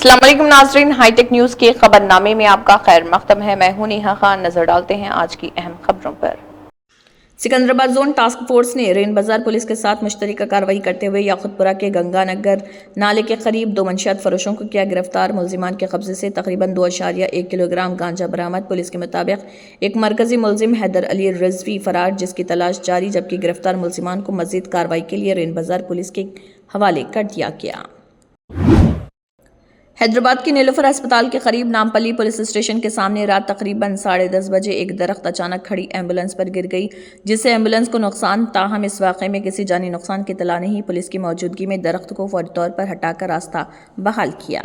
अस्सलाम वालेकुम नाज़रीन, हाईटेक न्यूज़ के खबरनामे में आपका खैर मक़दम है। मैं हूं नेहा खान। नजर डालते हैं आज की अहम खबरों पर। सिकंदराबाद जोन टास्क फोर्स ने रेन बाजार पुलिस के साथ मुश्तरका कार्रवाई करते हुए याकुतपुरा के गंगानगर नाले के करीब 2 मंशियात फरोशों को किया गिरफ्तार। मुलजिमान के कब्जे से तकरीबन 2.1 किलोग्राम गांजा बरामद। पुलिस के मुताबिक एक मरकजी मुलजिम हैदर अली रिजवी फरार, जिसकी तलाश जारी, जबकि गिरफ्तार मुलजिमान को मजीद कार्रवाई के लिए रेन बाजार पुलिस के हवाले कर दिया गया। हैदराबाद के नीलोफर अस्पताल के करीब नामपल्ली पुलिस स्टेशन के सामने रात तकरीबन 10:30 बजे एक दरख्त अचानक खड़ी एम्बुलेंस पर गिर गई, जिससे एम्बुलेंस को नुकसान। ताहम इस वाक़े में किसी जानी नुकसान की इत्तला नहीं। पुलिस की मौजूदगी में दरख्त को फौरी तौर पर हटाकर रास्ता बहाल किया।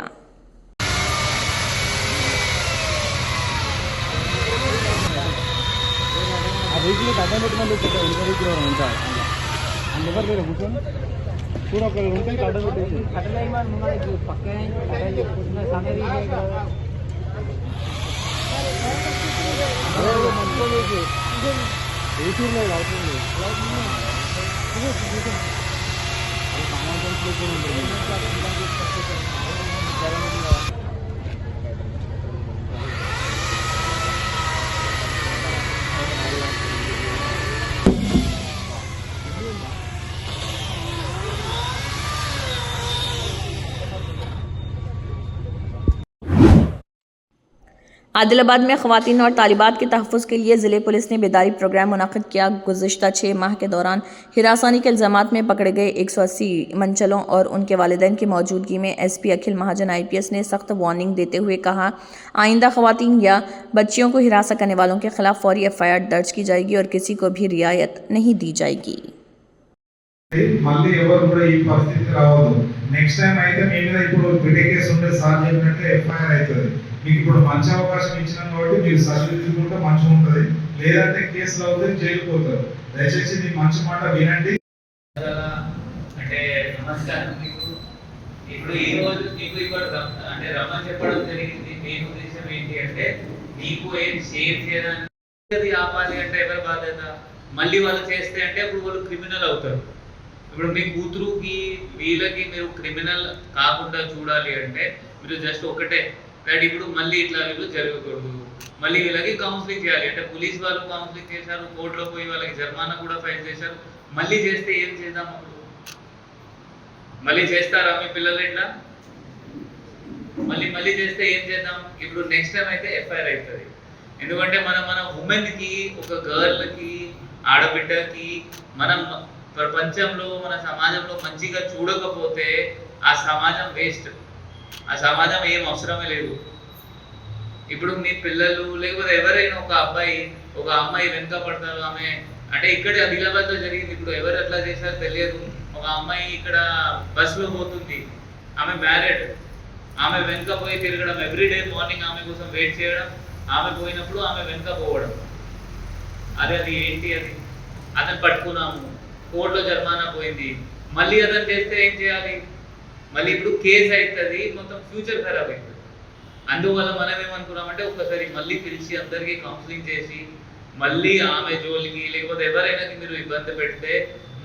पूरा कर उनका ही काटा बैठे कटले ईमान मुंगा जो पक्के हैं कटले उसमें सामने भी है वो मंत्र लेके एक ही में लाइट में अरे सामान तो आदिलाबाद में ख़वातीन और तालिबात के तहफ़्फ़ुज़ के लिए ज़िले पुलिस ने बेदारी प्रोग्राम मुनक़्क़िद किया। गुज़िश्ता 6 माह के दौरान हिरासानी के इल्ज़ामात में पकड़े गए 180 मंचलों और उनके वालिदैन की मौजूदगी में SP अखिल महाजन IPS ने सख्त वार्निंग देते हुए कहा, आइंदा ख़वातीन या बच्चियों को हिरासत करने वालों के खिलाफ फौरी FIR दर्ज की जाएगी और किसी को भी रियायत नहीं दी जाएगी। మళ్ళీ ఎవరు కూడా ఈ పరిస్థితి రావద్దు. నెక్స్ట్ టైం అయితే మీ మీద ఇప్పుడు బిడే కేసు ఉంటే సార్ చెప్పినట్టే FIR అవుతుంది. మీకు ఇప్పుడు మంచి అవకాశం ఇచ్చినాం కాబట్టి మీరు సరిదిద్దుకుంటే మంచిగా ఉంటుంది, లేదంటే కేసులు అవుతుంది, జైలుకు పోతారు. దయచేసి మీ మంచి మాట వినండి. అంటే నమస్కారం మీకు. ఇప్పుడు ఈ రోజు మీకు ఇక్కడ అంటే రమ్మని చెప్పడం జరిగింది. మీ ఉద్దేశం ఏంటి అంటే మీకు ఏం షేర్ చేయడానికి ఆపాలి అంటే ఎవరి బాధ్యత? మళ్ళీ వాళ్ళు చేస్తే అంటే అప్పుడు వాళ్ళు క్రిమినల్ అవుతారు. ఇప్పుడు మీ కూతురుకి వీళ్ళకి మీరు క్రిమినల్ కాకుండా చూడాలి అంటే మీరు జస్ట్ ఒకటే రైట్, ఇప్పుడు మళ్ళీ ఇట్లా వీళ్ళు జరగకూడదు, మళ్ళీ వీళ్ళకి కౌన్సిలింగ్ చేయాలి అంటే పోలీస్ వాళ్ళు కౌన్సిలింగ్ చేశారు, కోర్టులో పోయి వాళ్ళకి జరిమానా కూడా ఫైల్ చేశారు. మళ్ళీ చేస్తే ఏం చేద్దాం? అప్పుడు మళ్ళీ చేస్తారా మీ పిల్లలు ఇట్లా? మళ్ళీ చేస్తే ఏం చేద్దాం? ఇప్పుడు నెక్స్ట్ టైం అయితే FIR అవుతుంది. ఎందుకంటే మన ఉమెన్కి, ఒక గర్ల్కి, ఆడబిడ్డకి మనం ప్రపంచంలో మన సమాజంలో మంచిగా చూడకపోతే ఆ సమాజం వేస్ట్, ఆ సమాజం ఏం అవసరమే లేదు. ఇప్పుడు మీ పిల్లలు లేకపోతే ఎవరైనా ఒక అబ్బాయి ఒక అమ్మాయి వెనుక పడతారు. ఆమె అంటే ఇక్కడ ఆదిలాబాద్లో జరిగింది. ఇప్పుడు ఎవరు అట్లా చేశారో తెలియదు. ఒక అమ్మాయి ఇక్కడ బస్సులో పోతుంది, ఆమె మ్యారీడ్, ఆమె వెనుక పోయి తిరగడం, ఎవ్రీడే మార్నింగ్ ఆమె కోసం వెయిట్ చేయడం, ఆమె పోయినప్పుడు ఆమె వెనుక పోవడం. అది ఏంటి? అది అతను పట్టుకున్నాము, కోర్టులో జరిమానా పోయింది, మళ్ళీ అతను చేస్తే ఏం చేయాలి? మళ్ళీ ఇప్పుడు కేసు అవుతుంది, మొత్తం ఫ్యూచర్ ఖరాబ్ అవుతుంది. అందువల్ల మనం ఏమనుకున్నామంటే ఒకసారి మళ్ళీ పిలిచి అందరికీ కౌన్సిలింగ్ చేసి మళ్ళీ ఆమె జోలికి లేకపోతే ఎవరైనా మీరు ఇబ్బంది పెడితే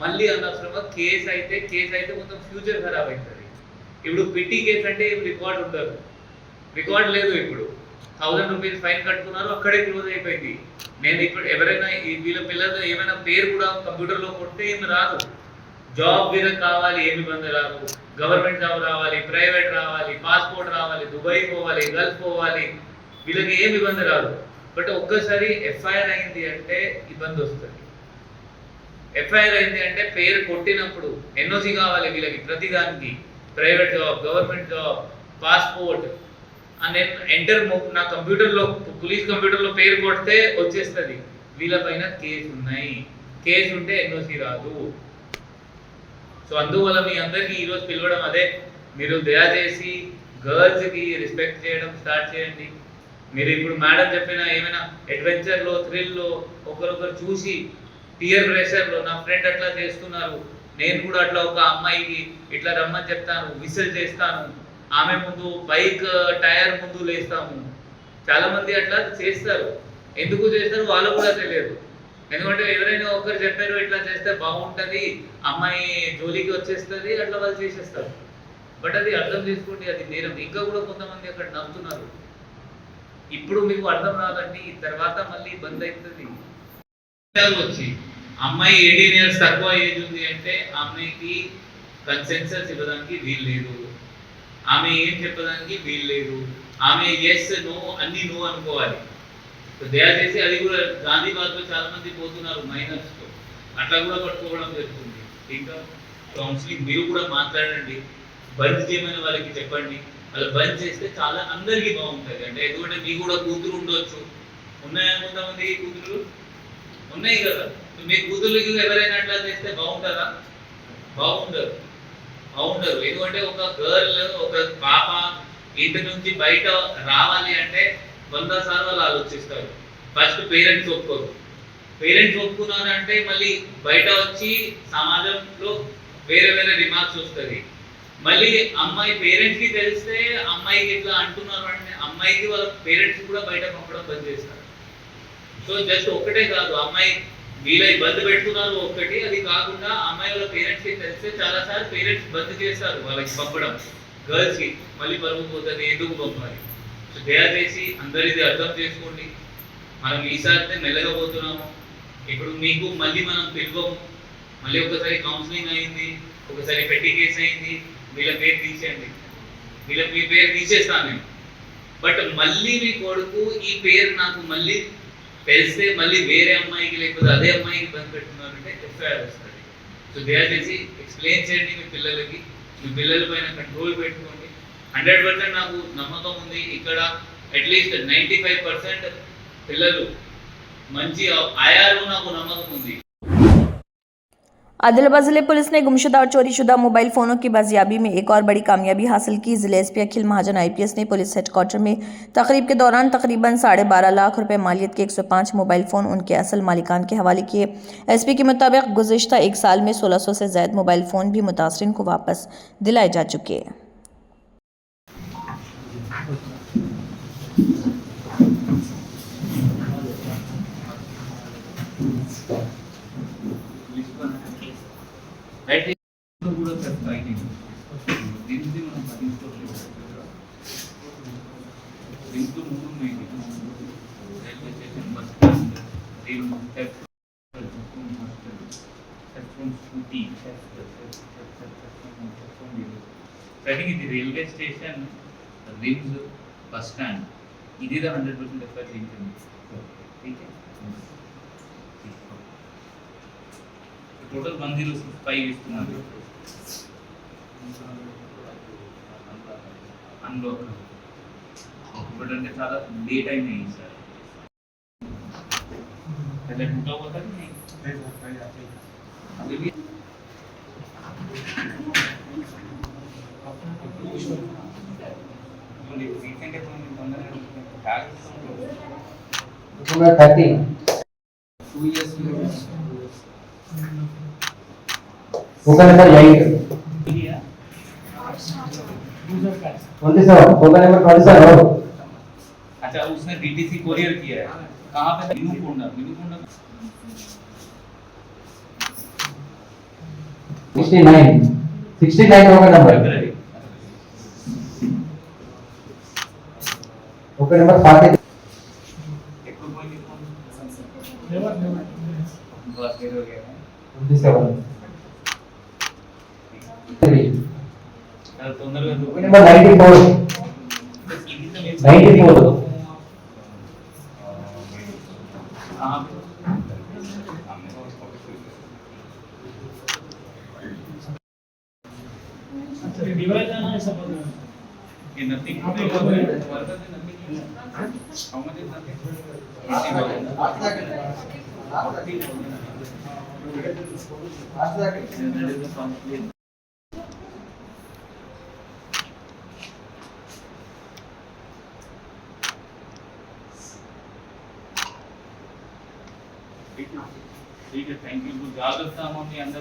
మళ్ళీ అనవసరంగా కేసు అయితే మొత్తం ఫ్యూచర్ ఖరాబ్ అవుతుంది. ఇప్పుడు పిటి కేసు అంటే ఏం రికార్డ్ ఉండదు, రికార్డ్ లేదు. ఇప్పుడు 1000 రూపీస్ ఫైన్ కట్టుకున్నారు, అక్కడే క్లోజ్ అయిపోయింది. నేను ఇప్పుడు ఎవరైనా వీళ్ళ పిల్లలు ఏమైనా పేరు కూడా కంప్యూటర్లో కొడితే ఏమి రాదు. జాబ్ వీళ్ళకి కావాలి, ఏమి ఇబ్బంది రాదు. గవర్నమెంట్ జాబ్ రావాలి, ప్రైవేట్ రావాలి, పాస్పోర్ట్ రావాలి, దుబాయ్ పోవాలి, గల్ఫ్ పోవాలి, వీళ్ళకి ఏమి ఇబ్బంది రాదు. బట్ ఒక్కసారి FIR అయింది అంటే ఇబ్బంది వస్తుంది. FIR అయింది అంటే పేరు కొట్టినప్పుడు NOC కావాలి వీళ్ళకి, ప్రతిదానికి private job, government job, passport. నేను ఎంటర్ నా కంప్యూటర్లో, పోలీస్ కంప్యూటర్లో పేరు కొడితే వచ్చేస్తుంది. వీళ్ళపైన కేసు ఉన్నాయి, కేసు ఉంటే NOC రాదు. సో అందువల్ల మీ అందరికీ ఈరోజు పిలవడం అదే, మీరు దయచేసి గర్ల్స్కి రెస్పెక్ట్ చేయడం స్టార్ట్ చేయండి. మీరు ఇప్పుడు మేడం చెప్పిన ఏమైనా అడ్వెంచర్లో, థ్రిల్లో ఒకరొకరు చూసి పియర్ ప్రెషర్లో నా ఫ్రెండ్ అట్లా చేస్తున్నారు, నేను కూడా అట్లా ఒక అమ్మాయికి ఇట్లా రమ్మని చెప్తాను, విసిల్ చేస్తాను, ఆమె ముందు బైక్ టైర్ ముందు లేస్తాము. చాలా మంది అట్లా చేస్తారు. ఎందుకు చేస్తారు వాళ్ళకు కూడా తెలియదు. ఎందుకంటే ఎవరైనా ఒకరు చెప్పారు ఇట్లా చేస్తే బాగుంటుంది, అమ్మాయి జోలికి వచ్చేస్తుంది, అట్లా వాళ్ళు చేసేస్తారు. బట్ అది అర్థం చేసుకోండి, అది నేరం. ఇంకా కూడా కొంతమంది అక్కడ నవ్వుతున్నారు. ఇప్పుడు మీకు అర్థం రాదండి, తర్వాత మళ్ళీ బంద్ అవుతుంది. వచ్చి అమ్మాయి 18 years తక్కువ ఏజ్ ఉంది అంటే అమ్మాయికి కన్సెన్సస్ ఇవ్వడానికి వీలు లేదు, ఆమె ఏం చెప్పడానికి వీలు లేదు, ఆమె ఎస్ నో అన్ని నో అనుకోవాలి. దయచేసి అది కూడా గాంధీబాద్లో చాలా మంది పోతున్నారు మైనర్స్తో, అట్లా కూడా పట్టుకోవడం జరుగుతుంది. ఇంకా కౌన్సిలింగ్ మీరు కూడా మాట్లాడండి, బంద్ చేయమని వాళ్ళకి చెప్పండి. వాళ్ళు బంద్ చేస్తే చాలా అందరికీ బాగుంటుంది. అంటే ఎందుకంటే మీకు కూడా కూతురు ఉండొచ్చు, ఉన్నాయా కొంతమంది కూతురు ఉన్నాయి కదా, మీ కూతుర్లకి ఎవరైనా అట్లా చేస్తే బాగుంటుందా? బాగుండదు. ఎందుకంటే ఒక గర్ల్, ఒక పాప ఇంటి నుంచి బయట రావాలి అంటే 100 సార్లు వాళ్ళు ఆలోచిస్తారు. ఫస్ట్ పేరెంట్స్ ఒప్పుకోరు, పేరెంట్స్ ఒప్పుకున్నారంటే మళ్ళీ బయట వచ్చి సమాజంలో వేరే వేరే రిమార్క్స్ వస్తుంది. మళ్ళీ అమ్మాయి పేరెంట్స్కి తెలిస్తే అమ్మాయికి ఇట్లా అంటున్నారు అంటే అమ్మాయికి వాళ్ళ పేరెంట్స్ కూడా బయట పంపడం బంద్ చేస్తారు. సో జస్ట్ ఒక్కటే కాదు, అమ్మాయి వీళ్ళ బంద్ పెడుతున్నారు ఒక్కటి, అది కాకుండా అమ్మాయి వాళ్ళ పేరెంట్స్కి తెలిస్తే చాలాసార్లు పేరెంట్స్ బంద్ చేస్తారు వాళ్ళకి పంపడం. గర్ల్స్కి మళ్ళీ పరుగు పోతుంది, ఎందుకు పంపాలి? సో దయచేసి అందరిది అర్థం చేసుకోండి. మనం ఈసారి మెల్లగా పోతున్నాము. ఇప్పుడు మీకు మళ్ళీ మనం పిలవము, మళ్ళీ ఒకసారి కౌన్సిలింగ్ అయింది, ఒకసారి పెట్టి కేసు అయింది, వీళ్ళ పేరు తీసేయండి, మీ పేరు తీసేస్తాను నేను. బట్ మళ్ళీ మీ కొడుకు ఈ పేరు నాకు మళ్ళీ తెలిస్తే మళ్ళీ వేరే అమ్మాయికి లేకపోతే అదే అమ్మాయికి బంద్ పెట్టుకున్నారంటే ఎఫ్ఐఆర్ వస్తుంది. సో దయచేసి ఎక్స్ప్లెయిన్ చేయండి మీ పిల్లలకి, మీ పిల్లల పైన కంట్రోల్ పెట్టుకోండి. 100% నాకు నమ్మకం ఉంది, ఇక్కడ అట్లీస్ట్ 95% పిల్లలు మంచి అయ్యారు, నాకు नमक ఉంది. आदिलाबाद जिले पुलिस ने गुमशुदा और चोरीशुदा मोबाइल फोनों की बाजियाबी में एक और बड़ी कामयाबी हासिल की। जिले एसपी अखिल महाजन आईपीएस ने पुलिस हेडक्वार्टर में तकरीब के दौरान तकरीबन 12.5 लाख रुपए मालियत के 105 मोबाइल फ़ोन उनके असल मालिकान के हवाले किए। एसपी के मुताबिक गुज़िश्ता एक साल में 1600 से ज़ायद मोबाइल फ़ोन भी मुतासरीन को वापस दिलाए जा चुके हैं। కూడా ఫైటింగ్ దీనికి మనం పట్టించుకోవట్లేదు. దీంట్లో 3 ఉన్నాయి, రైల్వే స్టేషన్, బస్ స్టాండ్, ఇది railway station, RIMS, bus stand, ఇది 100% ఎఫ్ఐఆర్ చేయించండి. టోటల్ 1065 ఇస్తున్నారు. అన్బ్లాక్ ఒకటి అంటే చాలా లేట్ అయినాయి sir. Mobile number 27 mobile number 27। अच्छा, उसने डीटीसी कोरियर किया है, कहाँ पे? विनुकोंडा 69 होगा नंबर। ओके नंबर 40 27 తొందరగా नंबर 94 डिवाइस है ना ऐसा बोल रहे हैं ये nothing how much is nothing? ठीक है, थैंक यू। जागरूकता हम अपने अंदर